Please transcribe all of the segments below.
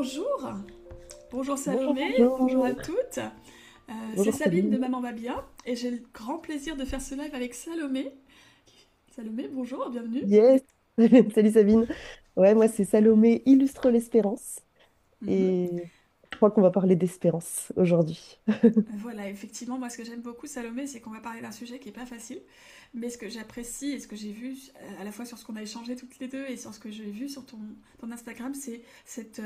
bonjour. Bonjour Bonjour, Salomé, bonjour à bonjour. toutes. C'est Bonjour Sabine de Sabine. Maman va bien et j'ai le grand plaisir de faire ce live avec Salomé. Salomé, bonjour, bienvenue. Yes. Salut Sabine. Ouais, moi c'est Salomé illustre l'espérance Mhm. et je crois qu'on va parler d'espérance aujourd'hui. Voilà, effectivement, moi ce que j'aime beaucoup Salomé, c'est qu'on va parler d'un sujet qui est pas facile, mais ce que j'apprécie et ce que j'ai vu à la fois sur ce qu'on a échangé toutes les deux et sur ce que j'ai vu sur ton Instagram, c'est cette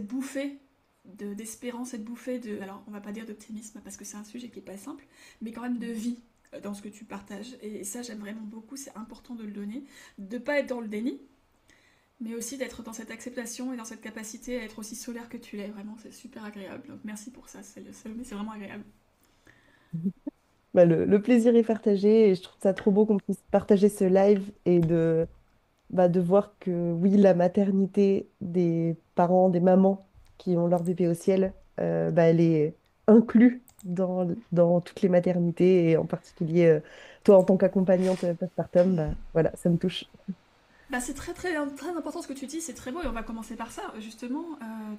bouffée d'espérance, cette bouffée de, alors on va pas dire d'optimisme parce que c'est un sujet qui est pas simple, mais quand même de vie dans ce que tu partages. Et ça j'aime vraiment beaucoup, c'est important de le donner, de pas être dans le déni, mais aussi d'être dans cette acceptation et dans cette capacité à être aussi solaire que tu l'es. Vraiment, c'est super agréable. Donc merci pour ça, Salomé, c'est vraiment agréable. Bah, le plaisir est partagé et je trouve ça trop beau qu'on puisse partager ce live et de voir que oui, la maternité des parents, des mamans qui ont leur bébé au ciel, elle est inclue dans toutes les maternités et en particulier toi en tant qu'accompagnante postpartum, bah, voilà, ça me touche. Bah, c'est très, très, très important ce que tu dis, c'est très beau et on va commencer par ça. Justement,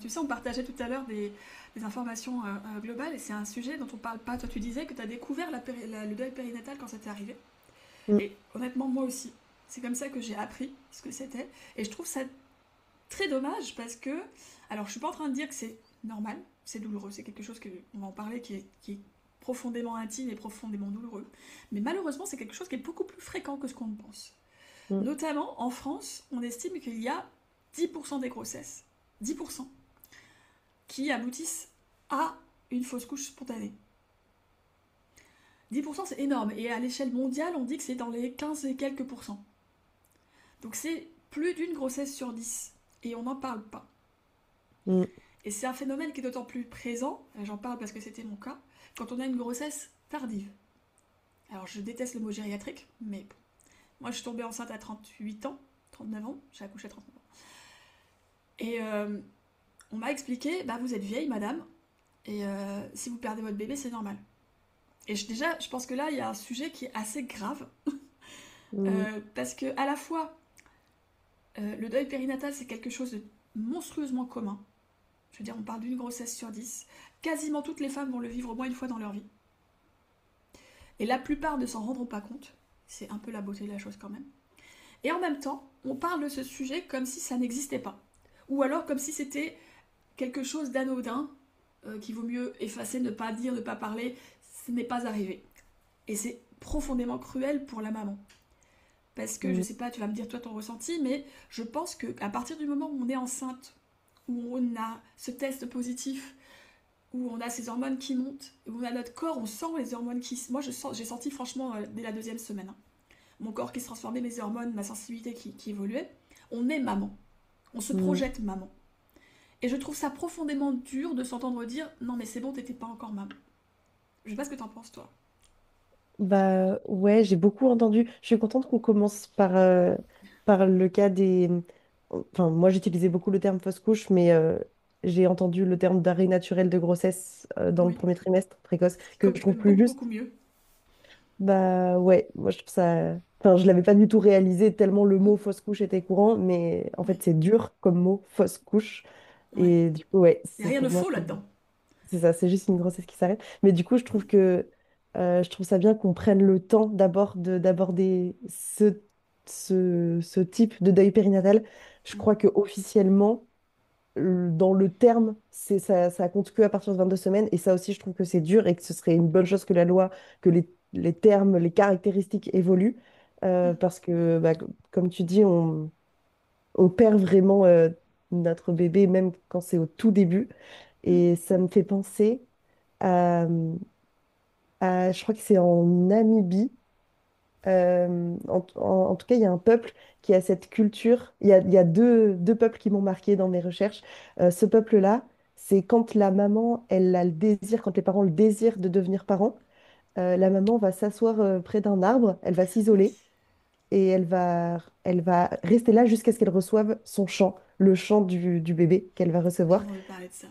tu sais, on partageait tout à l'heure des informations globales et c'est un sujet dont on parle pas. Toi, tu disais que tu as découvert le deuil périnatal quand ça t'est arrivé. Mm, Et honnêtement, moi aussi. C'est comme ça que j'ai appris ce que c'était. Et je trouve ça très dommage parce que. Alors, je suis pas en train de dire que c'est normal, c'est douloureux, c'est quelque chose que, on va en parler, qui est profondément intime et profondément douloureux. Mais malheureusement, c'est quelque chose qui est beaucoup plus fréquent que ce qu'on pense. mm. Notamment, en France, on estime qu'il y a 10% des grossesses, 10%, qui aboutissent à une fausse couche spontanée. 10% c'est énorme, et à l'échelle mondiale, on dit que c'est dans les 15 et quelques pourcents. Donc c'est plus d'une grossesse sur 10, et on n'en parle pas. Mm. Et c'est un phénomène qui est d'autant plus présent, j'en parle parce que c'était mon cas, quand on a une grossesse tardive. Alors je déteste le mot gériatrique, mais bon. Moi je suis tombée enceinte à 38 ans, 39 ans, j'ai accouché à 39 ans. Et on m'a expliqué, bah vous êtes vieille madame, et si vous perdez votre bébé, c'est normal. Et déjà, je pense que là, il y a un sujet qui est assez grave, Mm, parce que à la fois, le deuil périnatal, c'est quelque chose de monstrueusement commun. Je veux dire, on parle d'une grossesse sur 10. Quasiment toutes les femmes vont le vivre au moins une fois dans leur vie. Et la plupart ne s'en rendront pas compte. C'est un peu la beauté de la chose quand même. Et en même temps, on parle de ce sujet comme si ça n'existait pas. Ou alors comme si c'était quelque chose d'anodin, qu'il vaut mieux effacer, ne pas dire, ne pas parler. Ce n'est pas arrivé. Et c'est profondément cruel pour la maman. Parce que, je mm. sais pas, tu vas me dire toi ton ressenti, mais je pense qu'à partir du moment où on est enceinte, où on a ce test positif, où on a ces hormones qui montent, où on a notre corps, on sent les hormones qui... Moi, j'ai senti franchement dès la deuxième semaine, hein, mon corps qui se transformait, mes hormones, ma sensibilité qui évoluait. On est maman. On se Mm. projette maman. Et je trouve ça profondément dur de s'entendre dire non mais c'est bon, t'étais pas encore maman. Je sais pas ce que t'en penses toi. Bah ouais, j'ai beaucoup entendu. Je suis contente qu'on commence par le cas des... Enfin, moi j'utilisais beaucoup le terme fausse couche, mais j'ai entendu le terme d'arrêt naturel de grossesse dans le Oui, premier trimestre précoce, que je trouve plus beaucoup juste. beaucoup mieux. Bah ouais, moi je trouve ça... Enfin, je l'avais pas du tout réalisé tellement le mot fausse couche était courant, mais en Oui, fait c'est dur comme mot, fausse couche. oui. Et du coup, ouais, Y a c'est rien de pour moi, faux là-dedans. c'est ça, c'est juste une grossesse qui s'arrête. Mais du coup, je trouve ça bien qu'on prenne le temps d'abord d'aborder ce type de deuil périnatal. Je crois que officiellement, dans le terme, ça compte que à partir de 22 semaines. Et ça aussi, je trouve que c'est dur et que ce serait une bonne chose que la loi, que les termes, les caractéristiques évoluent. Parce que, bah, comme tu dis, on perd vraiment notre bébé, même quand c'est au tout début. Et ça me fait penser à, je crois que c'est en Namibie. En tout cas, il y a un peuple qui a cette culture. Il y a deux peuples qui m'ont marqué dans mes recherches. Ce peuple-là, c'est quand la maman, elle a le désir, quand les parents ont le désir de devenir parents, la maman va s'asseoir près d'un arbre, elle va Oui, s'isoler et elle va rester là jusqu'à ce qu'elle reçoive son chant, le chant du bébé qu'elle va j'ai recevoir. entendu parler de ça.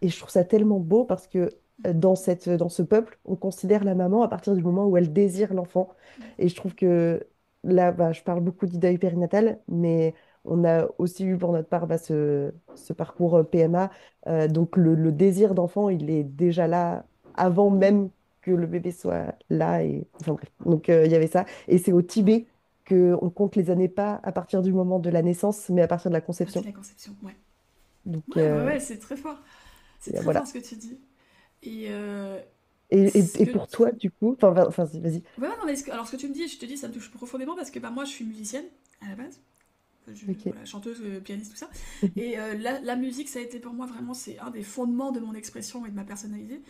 Et je trouve ça tellement beau parce que dans ce peuple, on considère la maman à partir du moment où elle désire l'enfant. Et je trouve que là, bah, je parle beaucoup du deuil périnatal, mais On a aussi eu pour notre part ce parcours PMA. Donc le désir d'enfant, il est déjà là avant Mhm. même que le bébé soit là. Et... Enfin bref, donc il y avait ça. Et c'est au Ouais. Tibet qu'on compte les années pas à partir du moment de la naissance, mais à partir de la À partir conception. de la conception, ouais. Donc Ouais, c'est très fort. C'est très fort voilà. ce que tu dis. Et Et, ce et que pour toi, du coup, enfin, vas-y. ouais, non, mais alors ce que tu me dis, je te dis, ça me touche profondément parce que bah, moi, je suis musicienne à la base. Ok. Voilà, chanteuse, pianiste, tout ça. Et la musique, ça a été pour moi vraiment, c'est un des fondements de mon expression et de ma personnalité.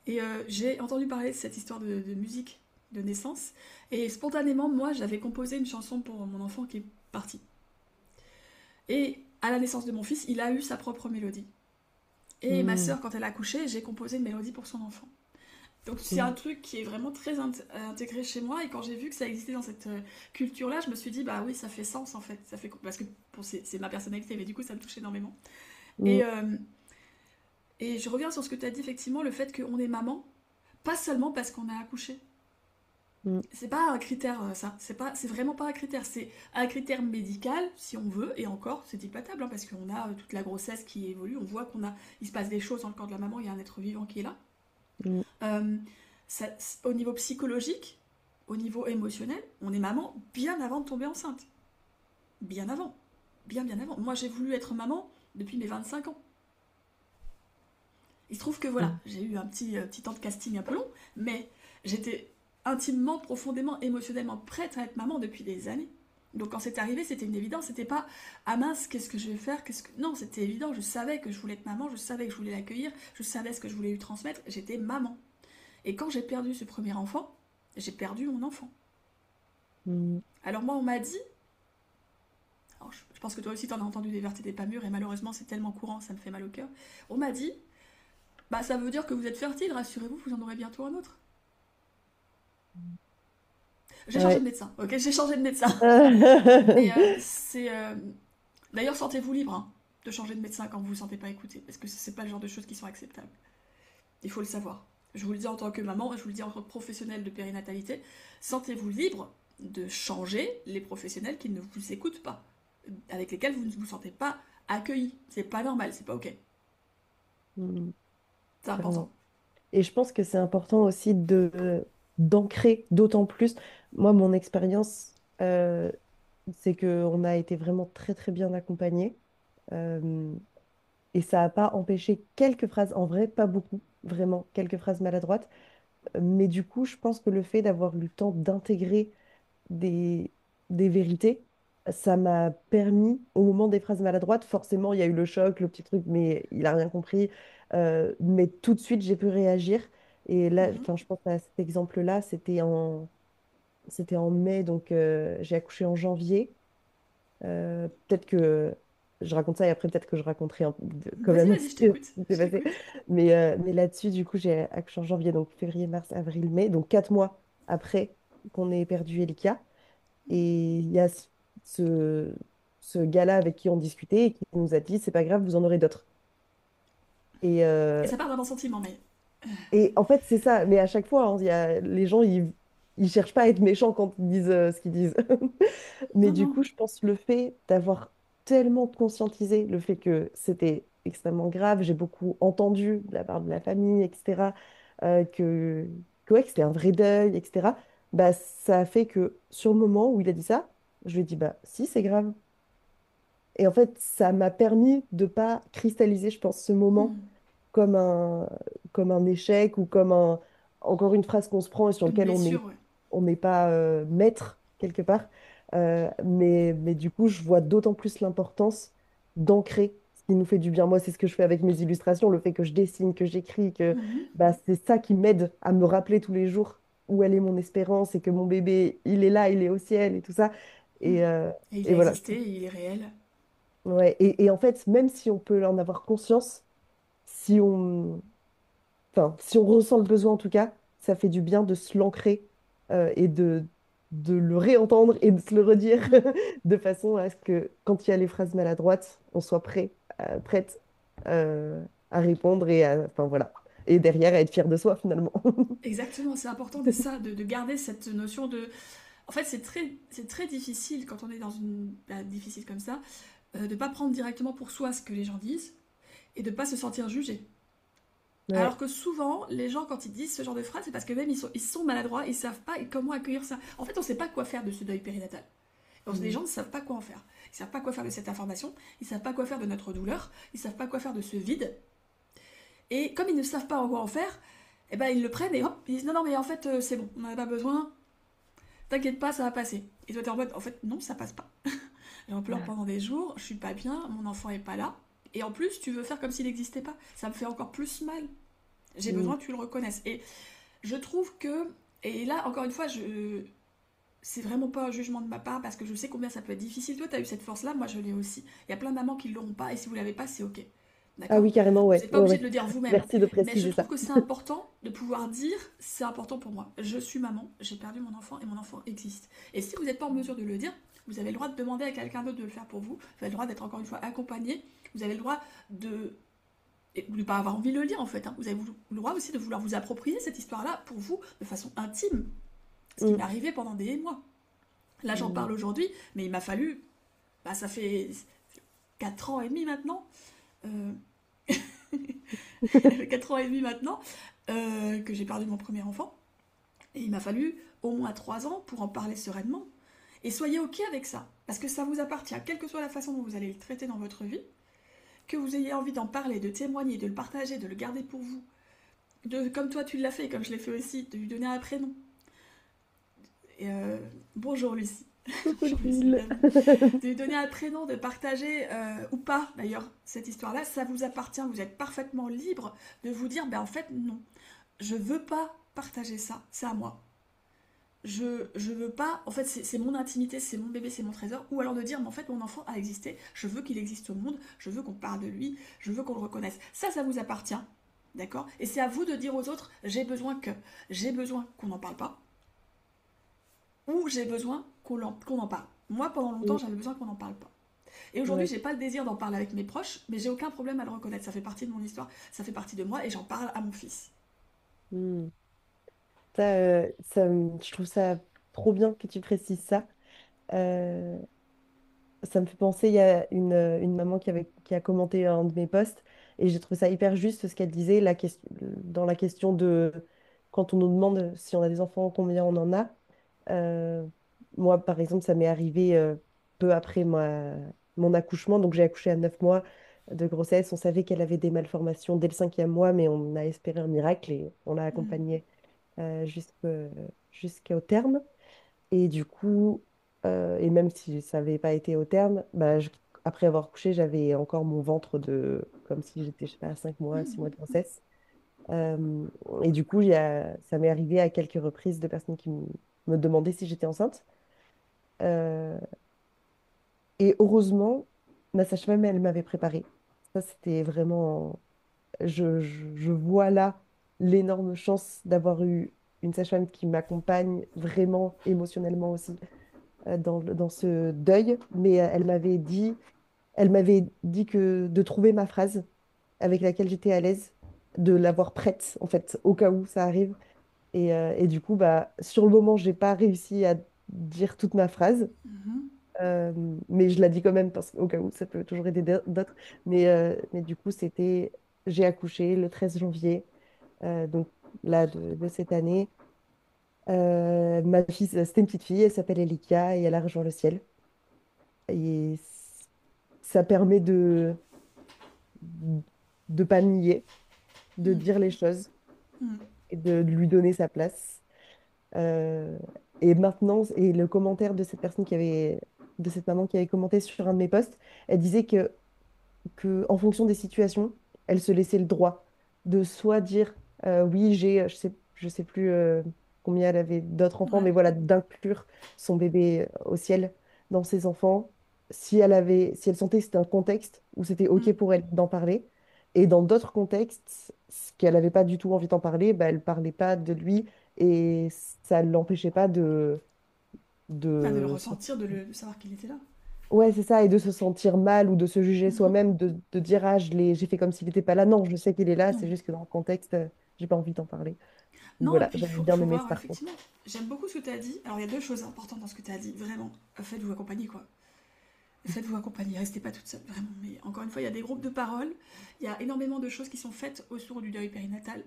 Et j'ai entendu parler de cette histoire de musique de naissance. Et spontanément, moi, j'avais composé une chanson pour mon enfant qui est parti. Et à la naissance de mon fils, il a eu sa propre mélodie. Et ma Hmm, sœur, quand elle a accouché, j'ai composé une mélodie pour son enfant. Donc c'est un hmm, truc qui est vraiment très intégré chez moi et quand j'ai vu que ça existait dans cette culture-là, je me suis dit bah oui ça fait sens en fait, ça fait parce que bon, c'est ma personnalité mais du coup ça me touche énormément. hmm, Et et je reviens sur ce que tu as dit effectivement le fait qu'on est maman, pas seulement parce qu'on a accouché. hmm, C'est pas un critère ça, c'est vraiment pas un critère, c'est un critère médical si on veut et encore c'est débattable hein, parce qu'on a toute la grossesse qui évolue, on voit il se passe des choses dans le corps de la maman, il y a un être vivant qui est là. hmm, Euh, ça, au niveau psychologique, au niveau émotionnel, on est maman bien avant de tomber enceinte. Bien avant. Bien avant. Moi, j'ai voulu être maman depuis mes 25 ans. Il se trouve que voilà, hmm, j'ai eu un petit temps de casting un peu long, mais j'étais intimement, profondément, émotionnellement prête à être maman depuis des années. Donc quand c'est arrivé, c'était une évidence. C'était pas ah mince, qu'est-ce que je vais faire qu'est-ce que... Non, c'était évident. Je savais que je voulais être maman, je savais que je voulais l'accueillir, je savais ce que je voulais lui transmettre. J'étais maman. Et quand j'ai perdu ce premier enfant, j'ai perdu mon enfant. hmm. Alors moi, on m'a dit, alors je pense que toi aussi t'en as entendu des vertes et des pas mûres, et malheureusement c'est tellement courant, ça me fait mal au cœur. On m'a dit, bah ça veut dire que vous êtes fertile, rassurez-vous, vous en aurez bientôt un autre. J'ai changé de Ouais. médecin, ok, j'ai changé de médecin. Mais c'est... D'ailleurs, sentez-vous libre hein, de changer de médecin quand vous vous sentez pas écouté, parce que c'est pas le genre de choses qui sont acceptables. Il faut le savoir. Je vous le dis en tant que maman, et je vous le dis en tant que professionnelle de périnatalité, sentez-vous libre de changer les professionnels qui ne vous écoutent pas, avec lesquels vous ne vous sentez pas accueilli. C'est pas normal, c'est pas ok. Hmm, C'est important. clairement. Et je pense que c'est important aussi d'ancrer d'autant plus. Moi, mon expérience, c'est qu'on a été vraiment très, très bien accompagnés. Euh, et ça n'a pas empêché quelques phrases, en vrai, pas beaucoup, vraiment, quelques phrases maladroites. Mais du coup, je pense que le fait d'avoir eu le temps d'intégrer des, des vérités, ça m'a permis, au moment des phrases maladroites, forcément, il y a eu le choc, le petit truc, mais il a rien compris. Mais tout de suite, j'ai pu réagir. Et là, Mhm. enfin, je pense à cet exemple-là, c'était en mai, donc j'ai accouché en janvier. Peut-être que je raconte ça et après, peut-être que je raconterai quand Vas-y, même vas-y, ce qui je s'est passé. t'écoute. Mais là-dessus, du coup, j'ai accouché en janvier, donc février, mars, avril, mai, donc 4 mois après qu'on ait perdu Elika. Et il y a ce, ce gars-là avec qui on discutait et qui nous a dit, c'est pas grave, vous en aurez d'autres. Et, Et ça part d'un bon sentiment, mais... et en fait, c'est ça. Mais à chaque fois, hein, les gens, ils cherchent pas à être méchants quand ils disent ce qu'ils disent. Mais Non, du non. coup, je pense le fait d'avoir tellement conscientisé le fait que c'était extrêmement grave, j'ai beaucoup entendu de la part de la famille, etc., ouais, que c'était un vrai deuil, etc., bah, ça a fait que sur le moment où il a dit ça, je lui ai dit, bah si, c'est grave. Et en fait, ça m'a permis de pas cristalliser, je pense, ce moment Hmm. comme comme un échec ou comme encore une phrase qu'on se prend et sur Une lequel blessure, ouais. on n'est pas maître quelque part. Mais du coup, je vois d'autant plus l'importance d'ancrer ce qui nous fait du bien. Moi, c'est ce que je fais avec mes illustrations, le fait que je dessine, que j'écris, que Mhm. bah, c'est ça qui m'aide à me rappeler tous les jours où elle est mon espérance et que mon bébé, il est là, il est au ciel et tout ça. Hmm. Et, euh, Et il et a voilà. existé, il est réel. Ouais. Et en fait, même si on peut en avoir conscience, si on, enfin, si on ressent le besoin en tout cas, ça fait du bien de se l'ancrer et de le réentendre et de se le redire Hmm. de façon à ce que quand il y a les phrases maladroites, on soit prête à répondre enfin voilà. Et derrière, à être fier de soi finalement. Exactement, c'est important de ça, de garder cette notion de En fait, c'est très difficile quand on est dans une période difficile comme ça, de pas prendre directement pour soi ce que les gens disent et de pas se sentir jugé. Alors Ouais. que souvent, les gens, quand ils disent ce genre de phrase, c'est parce que même ils sont maladroits, ils savent pas comment accueillir ça. En fait, on sait pas quoi faire de ce deuil périnatal. Donc, les Mm. gens ne savent pas quoi en faire. Ils savent pas quoi faire de cette information, ils savent pas quoi faire de notre douleur, ils savent pas quoi faire de ce vide. Et comme ils ne savent pas quoi en faire, eh ben ils le prennent et hop, ils disent non, non, mais en fait, c'est bon, on n'en a pas besoin, t'inquiète pas, ça va passer. Et toi, t'es en mode, en fait, non, ça passe pas. J'en pleure pendant des jours, je suis pas bien, mon enfant est pas là. Et en plus, tu veux faire comme s'il n'existait pas. Ça me fait encore plus mal. J'ai Mm. besoin que tu le reconnaisses. Et je trouve que, et là, encore une fois, c'est vraiment pas un jugement de ma part parce que je sais combien ça peut être difficile. Toi, tu as eu cette force-là, moi je l'ai aussi. Il y a plein de mamans qui ne l'auront pas et si vous l'avez pas, c'est ok. Ah D'accord. oui, carrément, Vous ouais. n'êtes pas Ouais, obligé de ouais. le dire vous-même. Merci de Mais je préciser trouve ça. que c'est important de pouvoir dire c'est important pour moi. Je suis maman, j'ai perdu mon enfant et mon enfant existe. Et si vous n'êtes pas en mesure de le dire, vous avez le droit de demander à quelqu'un d'autre de le faire pour vous. Vous avez le droit d'être encore une fois accompagné. Vous avez le droit de et de ne pas avoir envie de le lire en fait. Hein. Vous avez le droit aussi de vouloir vous approprier cette histoire-là pour vous de façon intime. Ce qui m'est Mm. arrivé pendant des mois. Là, j'en Mm. parle aujourd'hui, mais il m'a fallu. Bah, ça fait 4 ans et demi maintenant. Euh, 4 ans et demi maintenant que j'ai perdu mon premier enfant. Et il m'a fallu au moins 3 ans pour en parler sereinement. Et soyez OK avec ça, parce que ça vous appartient, quelle que soit la façon dont vous allez le traiter dans votre vie, que vous ayez envie d'en parler, de témoigner, de le partager, de le garder pour vous, comme toi tu l'as fait, comme je l'ai fait aussi, de lui donner un prénom. Et bonjour Lucie. Coucou Bonjour Lucie, Lille. bienvenue. De lui donner un prénom, de partager ou pas d'ailleurs cette histoire-là, ça vous appartient, vous êtes parfaitement libre de vous dire, ben en fait non, je veux pas partager ça, c'est à moi. Je veux pas, en fait c'est mon intimité, c'est mon bébé, c'est mon trésor, ou alors de dire, mais en fait mon enfant a existé, je veux qu'il existe au monde, je veux qu'on parle de lui, je veux qu'on le reconnaisse. Ça vous appartient, d'accord. Et c'est à vous de dire aux autres, j'ai besoin qu'on n'en parle pas, ou j'ai besoin qu'on en parle. Moi pendant longtemps Mm. j'avais besoin qu'on n'en parle pas. Et aujourd'hui, Ouais. j'ai pas le désir d'en parler avec mes proches, mais j'ai aucun problème à le reconnaître. Ça fait partie de mon histoire, ça fait partie de moi et j'en parle à mon fils. Mm. Je trouve ça trop bien que tu précises ça. Euh, Ça me fait penser, il y a une maman qui a commenté un de mes posts et j'ai trouvé ça hyper juste ce qu'elle disait dans la question de quand on nous demande si on a des enfants, combien on en a. Euh, Moi, par exemple, ça m'est arrivé peu après mon accouchement. Donc, j'ai accouché à 9 mois de grossesse. On savait qu'elle avait des malformations dès le 5e mois, mais on a espéré un miracle et on l'a Mm. accompagnée jusqu'au terme. Et du coup, et même si ça n'avait pas été au terme, bah, après avoir couché, j'avais encore mon ventre comme si j'étais, je sais pas, à 5 mois, 6 mois de Mm. grossesse. Euh, et du coup, ça m'est arrivé à quelques reprises de personnes qui me demandaient si j'étais enceinte. Euh, et heureusement, ma sage-femme, elle m'avait préparée. Ça, c'était vraiment. Je vois là l'énorme chance d'avoir eu une sage-femme qui m'accompagne vraiment émotionnellement aussi dans ce deuil, mais elle m'avait dit que de trouver ma phrase avec laquelle j'étais à l'aise, de l'avoir prête en fait au cas où ça arrive. Et du coup, bah, sur le moment, j'ai pas réussi à dire toute ma phrase, Mhm. euh, mais je la dis quand même parce qu'au cas où ça peut toujours aider d'autres. Mais du coup, j'ai accouché le 13 janvier, donc là de cette année. Ma fille, c'était une petite fille, elle s'appelle Elika et elle a rejoint le ciel. Et ça permet de pas nier, de dire les choses Mm. et de lui donner sa place. Euh, et maintenant, et le commentaire de cette maman qui avait commenté sur un de mes posts, elle disait que en fonction des situations, elle se laissait le droit de soit dire oui, je sais plus combien elle avait d'autres enfants, Ouais. mais voilà, d'inclure son bébé au ciel dans ses enfants, si elle sentait que c'était un contexte où c'était OK Mm. pour elle d'en parler. Et dans d'autres contextes, ce qu'elle n'avait pas du tout envie d'en parler, bah, elle parlait pas de lui et ça ne l'empêchait pas Enfin, de le de ressentir, de savoir qu'il était là. Ouais, c'est ça, et de se sentir mal ou de se juger Mhm. soi-même, de dire, ah, j'ai fait comme s'il n'était pas là. Non, je sais qu'il est là, c'est Non. juste que dans le contexte, j'ai pas envie d'en parler. Non, et Voilà, puis j'avais il bien faut aimé ce voir, parcours. effectivement, j'aime beaucoup ce que tu as dit. Alors, il y a deux choses importantes dans ce que tu as dit, vraiment. Faites-vous accompagner, quoi. Faites-vous accompagner, restez pas toute seule, vraiment. Mais encore une fois, il y a des groupes de parole, il y a énormément de choses qui sont faites autour du deuil périnatal.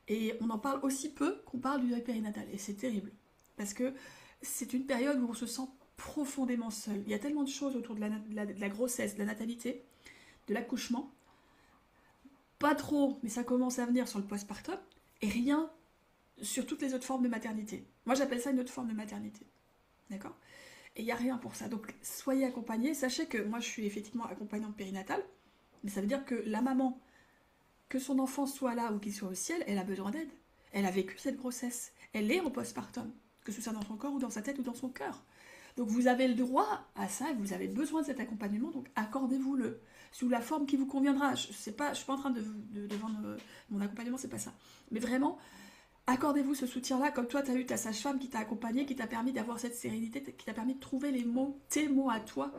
Et on en parle aussi peu qu'on parle du deuil périnatal. Et c'est terrible. Parce que c'est une période où on se sent profondément seul. Il y a tellement de choses autour de la grossesse, de la natalité, de l'accouchement. Pas trop, mais ça commence à venir sur le postpartum. Et rien sur toutes les autres formes de maternité. Moi, j'appelle ça une autre forme de maternité. D'accord. Et il n'y a rien pour ça. Donc, soyez accompagnés. Sachez que moi, je suis effectivement accompagnante périnatale. Mais ça veut dire que la maman, que son enfant soit là ou qu'il soit au ciel, elle a besoin d'aide. Elle a vécu cette grossesse. Elle est en postpartum. Que ce soit dans son corps ou dans sa tête ou dans son cœur. Donc, vous avez le droit à ça et vous avez besoin de cet accompagnement. Donc, accordez-vous-le. Sous la forme qui vous conviendra. Je ne suis pas en train de vendre mon accompagnement, c'est pas ça. Mais vraiment, accordez-vous ce soutien-là, comme toi, tu as eu ta sage-femme qui t'a accompagné, qui t'a permis d'avoir cette sérénité, qui t'a permis de trouver les mots, tes mots à toi,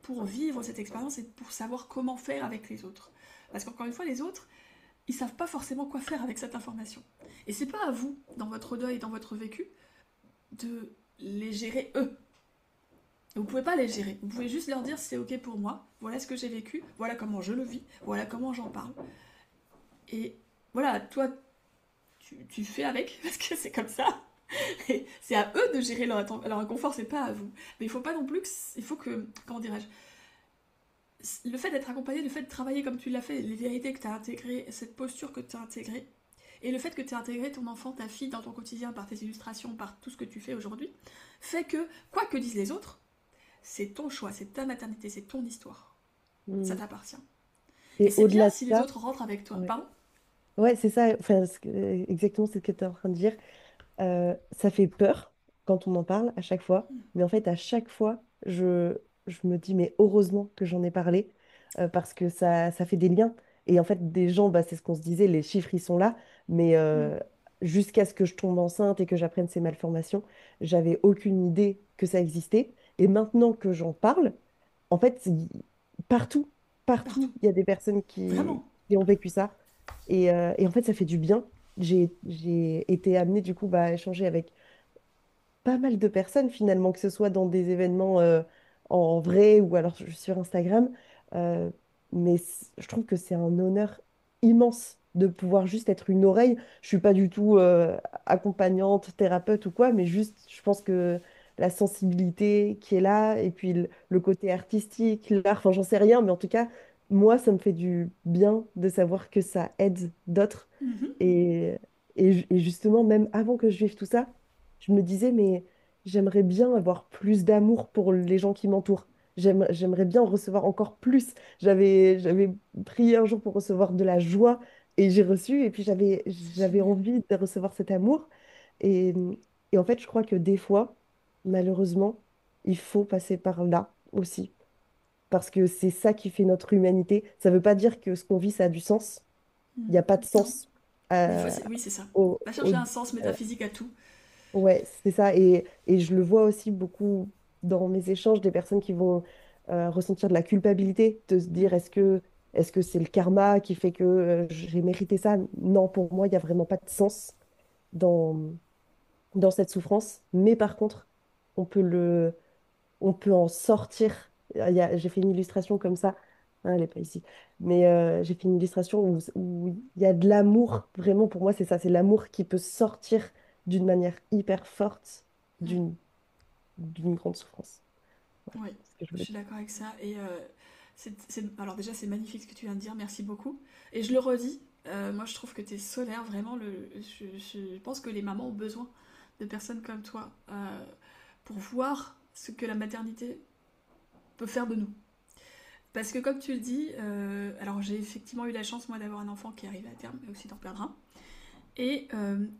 pour vivre cette expérience et pour savoir comment faire avec les autres. Parce qu'encore une fois, les autres, ils savent pas forcément quoi faire avec cette information. Et c'est pas à vous, dans votre deuil et dans votre vécu, de les gérer eux. Vous pouvez pas les gérer. Vous pouvez juste leur dire c'est ok pour moi, voilà ce que j'ai vécu, voilà comment je le vis, voilà comment j'en parle. Et voilà, toi, tu fais avec, parce que c'est comme ça. Et c'est à eux de gérer leur inconfort, c'est pas à vous. Mais il faut pas non plus que. Il faut que. Comment dirais-je. Le fait d'être accompagné, le fait de travailler comme tu l'as fait, les vérités que tu as intégrées, cette posture que tu as intégrée, et le fait que tu as intégré ton enfant, ta fille dans ton quotidien par tes illustrations, par tout ce que tu fais aujourd'hui, fait que, quoi que disent les autres, c'est ton choix, c'est ta maternité, c'est ton histoire. Ça Mm. t'appartient. Et Et c'est bien au-delà de si les ça, autres rentrent avec toi. ouais, Pardon. ouais, c'est ça, enfin, exactement ce que tu es en train de dire. Ça fait peur quand on en parle à chaque fois, mais en fait, à chaque fois, je me dis, mais heureusement que j'en ai parlé, parce que ça fait des liens. Et en fait, des gens, bah, c'est ce qu'on se disait, les chiffres, ils sont là, mais jusqu'à ce que je tombe enceinte et que j'apprenne ces malformations, j'avais aucune idée que ça existait. Et maintenant que j'en parle, en fait, partout, partout, Partout. il y a des personnes Vraiment. qui ont vécu ça. Et en fait, ça fait du bien. J'ai été amenée du coup bah, à échanger avec pas mal de personnes finalement, que ce soit dans des événements en vrai ou alors sur Instagram. Euh, mais je trouve que c'est un honneur immense de pouvoir juste être une oreille. Je suis pas du tout accompagnante, thérapeute ou quoi, mais juste, je pense que la sensibilité qui est là et puis le côté artistique, l'art, enfin j'en sais rien, mais en tout cas, moi, ça me fait du bien de savoir que ça aide d'autres. Mhm. Et, et justement, même avant que je vive tout ça, je me disais, mais j'aimerais bien avoir plus d'amour pour les gens qui m'entourent. J'aimerais bien en recevoir encore plus. J'avais prié un jour pour recevoir de la joie et j'ai reçu. Et puis C'est j'avais génial. envie de recevoir cet amour. Et, et en fait, je crois que des fois, malheureusement, il faut passer par là aussi. Parce que c'est ça qui fait notre humanité. Ça ne veut pas dire que ce qu'on vit, ça a du sens. Il Mhm. n'y a pas de Non. sens Mais euh, oui, c'est ça. au, Va au- chercher un sens métaphysique à tout. Ouais, c'est ça. Et je le vois aussi beaucoup dans mes échanges, des personnes qui vont ressentir de la culpabilité, de se dire Mhm. est-ce que c'est le karma qui fait que j'ai mérité ça? Non, pour moi, il n'y a vraiment pas de sens dans, dans cette souffrance. Mais par contre, on peut on peut en sortir. J'ai fait une illustration comme ça. Ah, elle n'est pas ici. Mais j'ai fait une illustration où il y a de l'amour. Vraiment, pour moi, c'est ça. C'est l'amour qui peut sortir d'une manière hyper forte Mhm. d'une d'une grande souffrance. Voilà, Oui, c'est ce que je je voulais suis dire. d'accord avec ça. Et alors déjà, c'est magnifique ce que tu viens de dire, merci beaucoup. Et je le redis, moi je trouve que tu es solaire, vraiment. Je pense que les mamans ont besoin de personnes comme toi pour voir ce que la maternité peut faire de nous. Parce que comme tu le dis, alors j'ai effectivement eu la chance moi d'avoir un enfant qui arrive à terme, mais aussi d'en perdre un. Et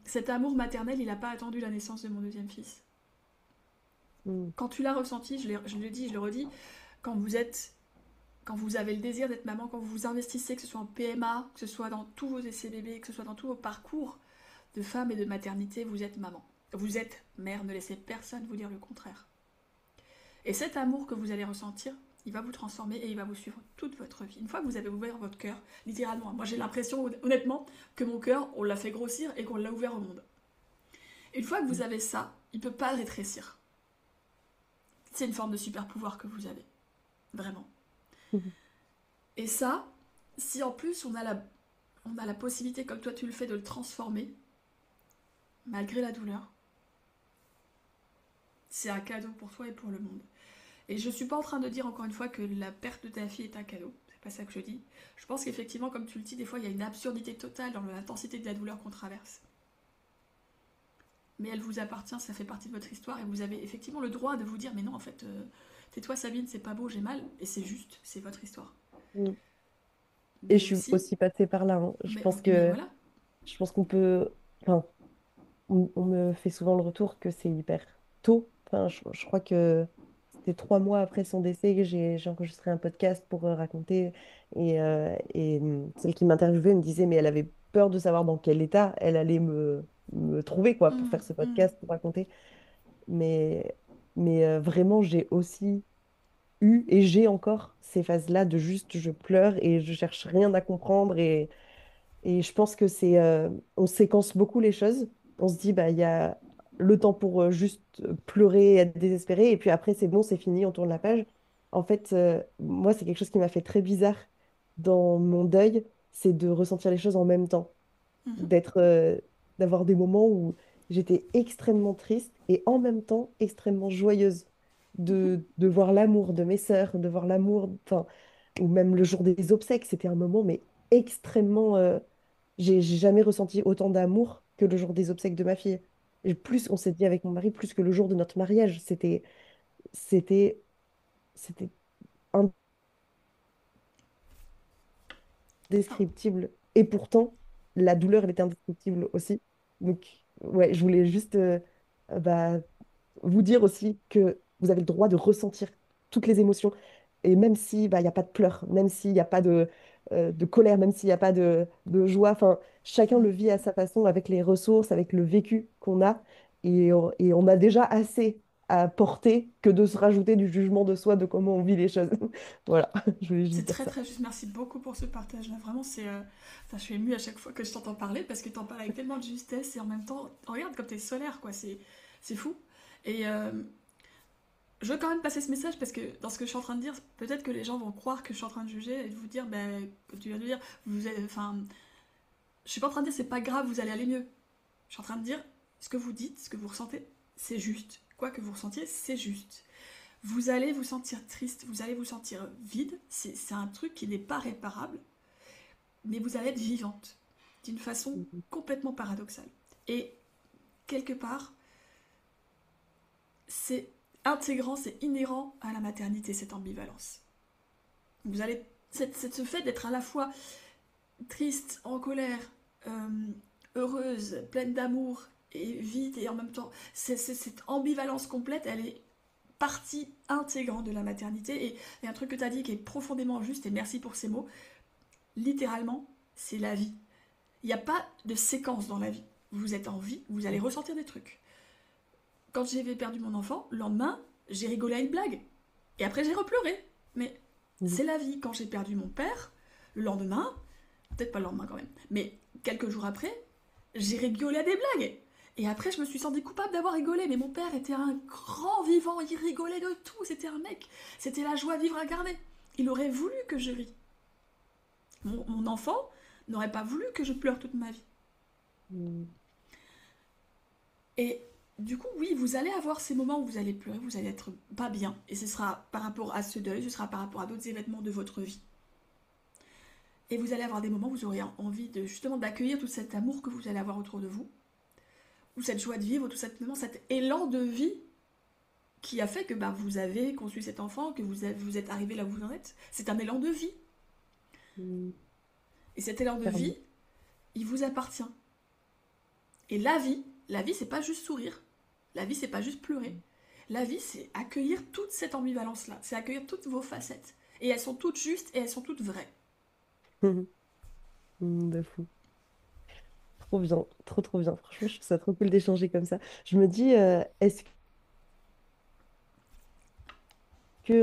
cet amour maternel, il n'a pas attendu la naissance de mon deuxième fils. Mm, Quand tu l'as ressenti, je le dis, je le redis, quand vous êtes quand vous avez le désir d'être maman, quand vous vous investissez, que ce soit en PMA, que ce soit dans tous vos essais bébés, que ce soit dans tous vos parcours de femme et de maternité, vous êtes maman. Vous êtes mère, ne laissez personne vous dire le contraire. Et cet amour que vous allez ressentir, il va vous transformer et il va vous suivre toute votre vie. Une fois que vous avez ouvert votre cœur, littéralement, moi j'ai l'impression honnêtement que mon cœur, on l'a fait grossir et qu'on l'a ouvert au monde. Une fois que vous avez ça, il ne peut pas rétrécir. C'est une forme de super pouvoir que vous avez. Vraiment. Mhm. Et ça, si en plus on a la possibilité, comme toi tu le fais, de le transformer, malgré la douleur, c'est un cadeau pour toi et pour le monde. Et je suis pas en train de dire encore une fois que la perte de ta fille est un cadeau. C'est pas ça que je dis. Je pense qu'effectivement, comme tu le dis, des fois il y a une absurdité totale dans l'intensité de la douleur qu'on traverse. Mais elle vous appartient, ça fait partie de votre histoire et vous avez effectivement le droit de vous dire mais non en fait, tais-toi Sabine, c'est pas beau, j'ai mal et c'est juste, c'est votre histoire. Mhm. Et Mais je suis aussi, aussi passée par là, hein. mais voilà. Je pense qu'on peut. Enfin, on me fait souvent le retour que c'est hyper tôt. Enfin, je crois que c'était 3 mois après son décès que j'ai enregistré un podcast pour raconter. Celle qui m'interviewait me disait, mais elle avait peur de savoir dans quel état elle allait me trouver, quoi, pour faire ce podcast, pour raconter. Mais, mais vraiment, j'ai aussi eu et j'ai encore ces phases-là de juste je pleure et je cherche rien à comprendre et je pense que on séquence beaucoup les choses. On se dit, bah, il y a le temps pour juste pleurer, être désespéré, et puis après, c'est bon, c'est fini, on tourne la page. En fait, moi, c'est quelque chose qui m'a fait très bizarre dans mon deuil, c'est de ressentir les choses en même temps, Mhm, d'être, d'avoir des moments où j'étais extrêmement triste et en même temps extrêmement joyeuse mhm, de voir l'amour de mes sœurs, de voir l'amour, enfin, ou même le jour des obsèques, c'était un moment, mais extrêmement. J'ai jamais ressenti autant d'amour que le jour des obsèques de ma fille. Et plus on s'est dit avec mon mari, plus que le jour de notre mariage. C'était, c'était ah, indescriptible. Et pourtant, la douleur, elle était indescriptible aussi. Donc, ouais, je voulais juste bah, vous dire aussi que vous avez le droit de ressentir toutes les émotions. Et même si bah, il n'y a pas de pleurs, même s'il n'y a pas de colère, même s'il n'y a pas de joie, enfin, chacun le vit à sa façon avec les ressources, avec le vécu qu'on a. Et on a déjà assez à porter que de se rajouter du jugement de soi de comment on vit les choses. Voilà, je voulais juste c'est dire très ça. très juste. Merci beaucoup pour ce partage-là. Vraiment, enfin, je suis émue à chaque fois que je t'entends parler parce que t'en parles avec tellement de justesse et en même temps, regarde comme t'es solaire, quoi. C'est fou. Et je veux quand même passer ce message parce que dans ce que je suis en train de dire, peut-être que les gens vont croire que je suis en train de juger et de vous dire, ben, que tu viens de dire, enfin, je suis pas en train de dire c'est pas grave, vous allez aller mieux. Je suis en train de dire ce que vous dites, ce que vous ressentez, c'est juste. Quoi que vous ressentiez, c'est juste. Vous allez vous sentir triste, vous allez vous sentir vide, c'est un truc qui n'est pas réparable, mais vous allez être vivante d'une façon Mhm. complètement paradoxale. Et quelque part, c'est intégrant, c'est inhérent à la maternité, cette ambivalence. Vous allez, ce fait d'être à la fois triste, en colère, euh, heureuse, pleine d'amour et vide et en même temps, cette ambivalence complète, elle est partie intégrante de la maternité. Et il y a un truc que tu as dit qui est profondément juste, et merci pour ces mots. Littéralement, c'est la vie. Il n'y a pas de séquence dans la vie. Vous êtes en vie, vous allez ressentir des trucs. Quand j'ai perdu mon enfant, le lendemain, j'ai rigolé à une blague. Et après, j'ai repleuré. Mais Mhm. c'est la vie. Quand j'ai perdu mon père, le lendemain, peut-être pas le lendemain quand même, mais quelques jours après, j'ai rigolé à des blagues. Et après, je me suis sentie coupable d'avoir rigolé. Mais mon père était un grand vivant, il rigolait de tout. C'était un mec. C'était la joie de vivre incarnée. Il aurait voulu que je rie. Mon enfant n'aurait pas voulu que je pleure toute ma vie. Mhm. Et du coup, oui, vous allez avoir ces moments où vous allez pleurer, vous allez être pas bien. Et ce sera par rapport à ce deuil, ce sera par rapport à d'autres événements de votre vie. Et vous allez avoir des moments où vous aurez envie de justement d'accueillir tout cet amour que vous allez avoir autour de vous, ou cette joie de vivre, tout simplement cet élan de vie qui a fait que bah, vous avez conçu cet enfant, que vous êtes arrivé là où vous en êtes. C'est un élan de vie. Mhm. Et cet élan de vie, Clairement. il vous appartient. Et la vie, c'est pas juste sourire. La vie, c'est pas juste pleurer. La vie, c'est accueillir toute cette ambivalence-là. C'est accueillir toutes vos facettes. Et elles sont toutes justes et elles sont toutes vraies. Mhm. De fou. Trop bien, trop trop bien. Franchement, je trouve ça trop cool d'échanger comme ça. Je me dis, est-ce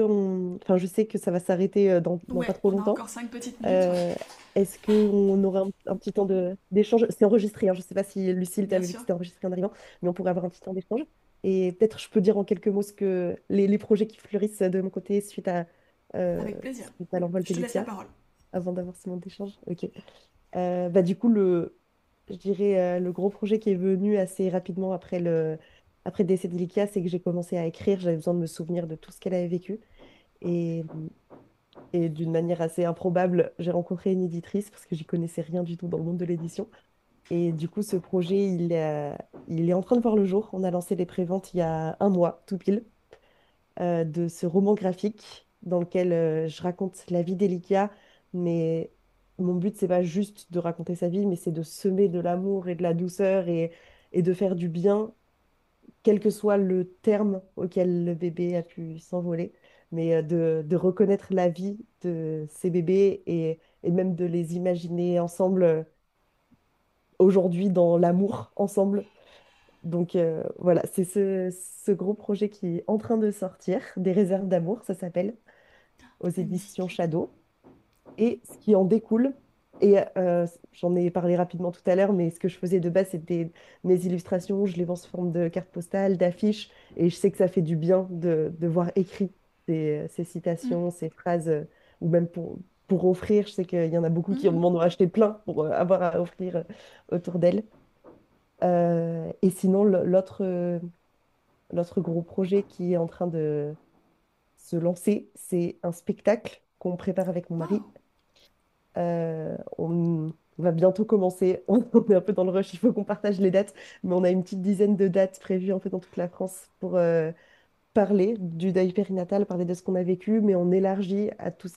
enfin, je sais que ça va s'arrêter dans pas Ouais, trop on a longtemps. encore 5 petites minutes, ouais, Euh, Est-ce qu'on aura un petit temps d'échange? C'est enregistré, hein. Je ne sais pas si Lucille bien t'avait dit que sûr, c'était enregistré en arrivant, mais on pourrait avoir un petit temps d'échange. Et peut-être je peux dire en quelques mots les projets qui fleurissent de mon côté avec plaisir. suite à l'envol Je te laisse la d'Elikia, parole. avant d'avoir ce moment d'échange. Ok. Bah, du coup, je dirais, le gros projet qui est venu assez rapidement après le décès d'Elikia, c'est que j'ai commencé à écrire. J'avais besoin de me souvenir de tout ce qu'elle avait vécu. Et et d'une manière assez improbable, j'ai rencontré une éditrice parce que j'y connaissais rien du tout dans le monde de l'édition. Et du coup, ce projet, il est en train de voir le jour. On a lancé les préventes il y a un mois, tout pile, de ce roman graphique dans lequel je raconte la vie d'Elikia. Mais mon but, c'est pas juste de raconter sa vie, mais c'est de semer de l'amour et de la douceur et de faire du bien quel que soit le terme auquel le bébé a pu s'envoler, mais de reconnaître la vie de ces bébés et même de les imaginer ensemble aujourd'hui dans l'amour ensemble. Donc voilà, c'est ce gros projet qui est en train de sortir, Des réserves d'amour, ça s'appelle, aux éditions Magnifique. Shadow. Et ce qui en découle, et j'en ai parlé rapidement tout à l'heure, mais ce que je faisais de base, c'était mes illustrations, je les vends sous forme de cartes postales, d'affiches, et je sais que ça fait du bien de voir écrit ces Mm. citations, ces phrases, ou même pour offrir. Je sais qu'il y en a beaucoup qui Mhm. m'en ont acheté plein pour avoir à offrir autour d'elles. Et sinon, l'autre gros projet qui est en train de se lancer, c'est un spectacle qu'on prépare avec mon mari. Waouh. On va bientôt commencer. On est un peu dans le rush, il faut qu'on partage les dates, mais on a une petite dizaine de dates prévues en fait dans toute la France pour parler du deuil périnatal, parler de ce qu'on a vécu, mais on élargit à toutes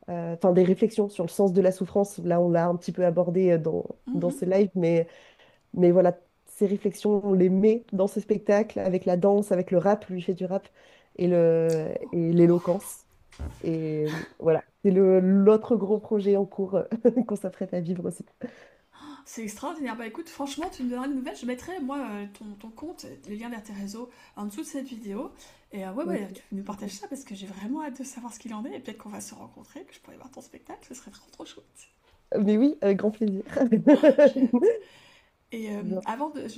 enfin, des réflexions sur le sens de la souffrance. Là, on l'a un petit peu abordé dans Mhm. ce live, mais voilà, ces réflexions, on les met dans ce spectacle avec la danse, avec le rap, lui il fait du rap, et l'éloquence. Et voilà, c'est l'autre gros projet en cours qu'on s'apprête à vivre aussi. C'est extraordinaire. Bah écoute, franchement, tu me donneras une nouvelle. Je mettrai, moi, ton compte, les liens vers tes réseaux en dessous de cette vidéo. Et ouais, Ok. ouais, tu nous partages ça parce que j'ai vraiment hâte de savoir ce qu'il en est. Et peut-être qu'on va se rencontrer, que je pourrais voir ton spectacle. Ce serait trop, trop chouette. Mais oui, avec grand plaisir. J'ai hâte. Et Bien.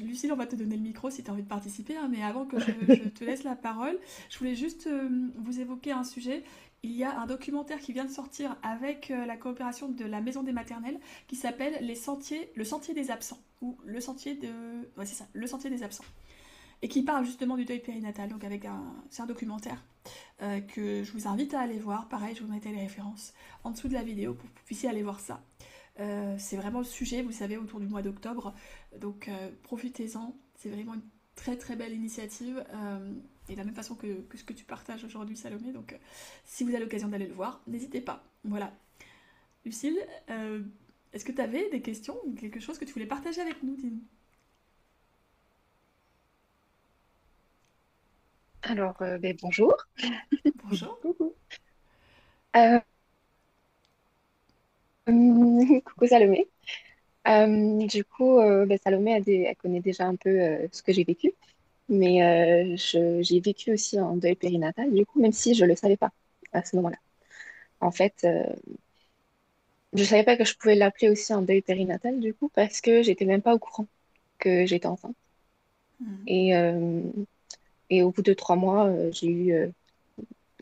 Lucille, on va te donner le micro si tu as envie de participer, hein, mais avant que je te laisse la parole, je voulais juste vous évoquer un sujet. Il y a un documentaire qui vient de sortir avec la coopération de la Maison des Maternelles qui s'appelle Le Sentier des Absents, ou Le Sentier de... Ouais, c'est ça, Le Sentier des Absents. Et qui parle justement du deuil périnatal, donc c'est un documentaire que je vous invite à aller voir. Pareil, je vous mettrai les références en dessous de la vidéo pour que vous puissiez aller voir ça. C'est vraiment le sujet, vous savez, autour du mois d'octobre. Donc profitez-en, c'est vraiment une très très belle initiative. Et de la même façon que ce que tu partages aujourd'hui, Salomé. Donc si vous avez l'occasion d'aller le voir, n'hésitez pas. Voilà. Lucille, est-ce que tu avais des questions ou quelque chose que tu voulais partager avec nous, dis-nous. Alors, bonjour. Bonjour. Coucou. Euh, coucou Salomé. Du coup, Salomé, elle connaît déjà un peu ce que j'ai vécu, mais j'ai vécu aussi un deuil périnatal, du coup, même si je ne le savais pas à ce moment-là. En fait, je ne savais pas que je pouvais l'appeler aussi un deuil périnatal, du coup, parce que j'étais même pas au courant que j'étais enceinte. Hmm. Et, euh, et au bout de 3 mois, il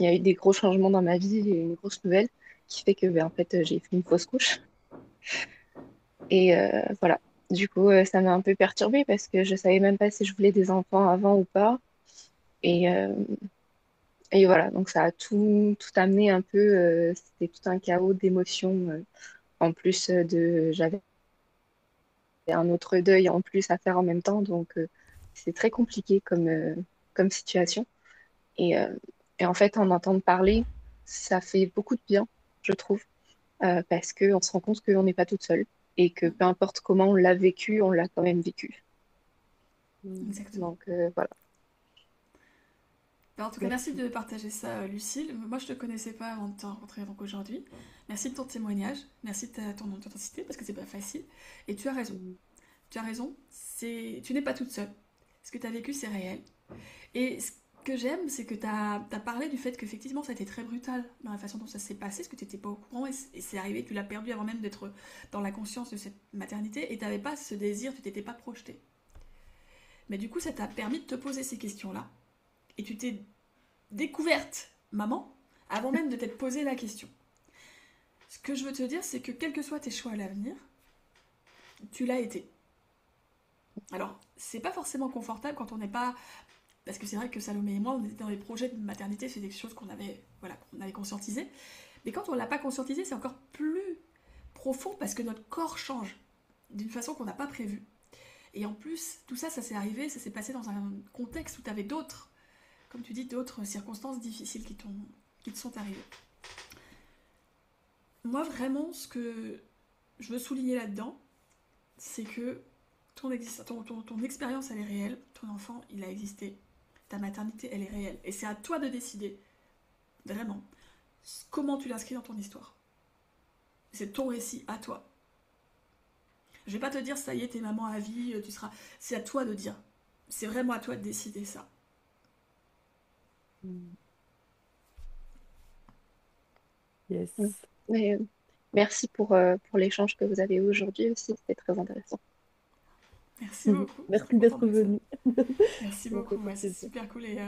y a eu des gros changements dans ma vie et une grosse nouvelle qui fait que, en fait, j'ai fait une fausse couche. Et voilà. Du coup, ça m'a un peu perturbée parce que je savais même pas si je voulais des enfants avant ou pas. Et, euh, et voilà, donc ça a tout amené un peu. C'était tout un chaos d'émotions. En plus j'avais un autre deuil en plus à faire en même temps. Donc c'est très compliqué comme situation. Et, euh, et en fait, en entendre parler, ça fait beaucoup de bien, je trouve, parce qu'on se rend compte qu'on n'est pas toute seule et que peu importe comment on l'a vécu, on l'a quand même vécu. Mm. Exactement. Donc voilà. Ben, en tout cas, merci Merci. de partager ça, Lucille. Moi, je te connaissais pas avant de te rencontrer donc aujourd'hui. Merci de ton témoignage, merci de ton authenticité parce que c'est pas facile. Et tu as raison. Mm. Tu as raison. Tu n'es pas toute seule. Ce que tu as vécu, c'est réel. Et que j'aime, c'est que tu as parlé du fait qu'effectivement ça a été très brutal dans la façon dont ça s'est passé, parce que tu n'étais pas au courant et c'est arrivé, tu l'as perdu avant même d'être dans la conscience de cette maternité et tu n'avais pas ce désir, tu t'étais pas projeté. Mais du coup, ça t'a permis de te poser ces questions-là et tu t'es découverte maman avant même de t'être posé la question. Ce que je veux te dire, c'est que quels que soient tes choix à l'avenir, tu l'as été. Alors, c'est pas forcément confortable quand on n'est pas. Parce que c'est vrai que Salomé et moi, on était dans les projets de maternité, c'est des choses qu'on avait, voilà, qu'on avait conscientisées. Mais quand on ne l'a pas conscientisé, c'est encore plus profond parce que notre corps change d'une façon qu'on n'a pas prévue. Et en plus, tout ça, ça s'est arrivé, ça s'est passé dans un contexte où tu avais d'autres, comme tu dis, d'autres circonstances difficiles qui te sont arrivées. Moi, vraiment, ce que je veux souligner là-dedans, c'est que ton expérience, elle est réelle, ton enfant, il a existé, ta maternité, elle est réelle. Et c'est à toi de décider, vraiment, comment tu l'inscris dans ton histoire. C'est ton récit à toi. Je vais pas te dire, ça y est, t'es maman à vie, tu seras... C'est à toi de dire. C'est vraiment à toi de décider ça. Yes. Mais, merci pour l'échange que vous avez eu aujourd'hui aussi, c'était très intéressant. Merci beaucoup. Merci d'être venue. Merci beaucoup, ouais, c'est super cool. Et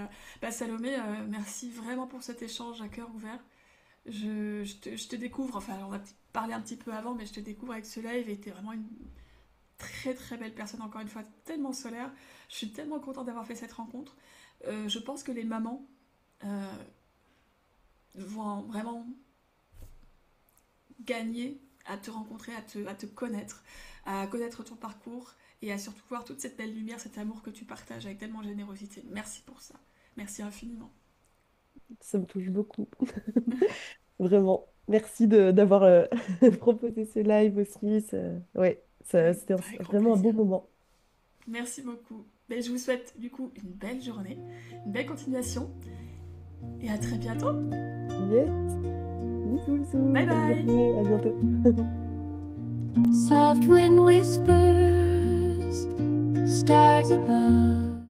Salomé, merci vraiment pour cet échange à cœur ouvert. Je te découvre, enfin on a parlé un petit peu avant, mais je te découvre avec ce live et t'es vraiment une très très belle personne, encore une fois, tellement solaire. Je suis tellement contente d'avoir fait cette rencontre. Je pense que les mamans vont vraiment gagner à te rencontrer, à te connaître, à connaître ton parcours et à surtout voir toute cette belle lumière, cet amour que tu partages avec tellement de générosité. Merci pour ça. Merci infiniment. Ça me touche beaucoup. Vraiment. Merci d'avoir proposé ce live aussi. Ouais, c'était vraiment un beau moment. Merci beaucoup. Je vous souhaite du coup une belle journée, une belle continuation et à très bientôt. Yes. Bisous, bisous. Bye bye. Bonne journée. À bientôt. Soft wind whispers, stars above.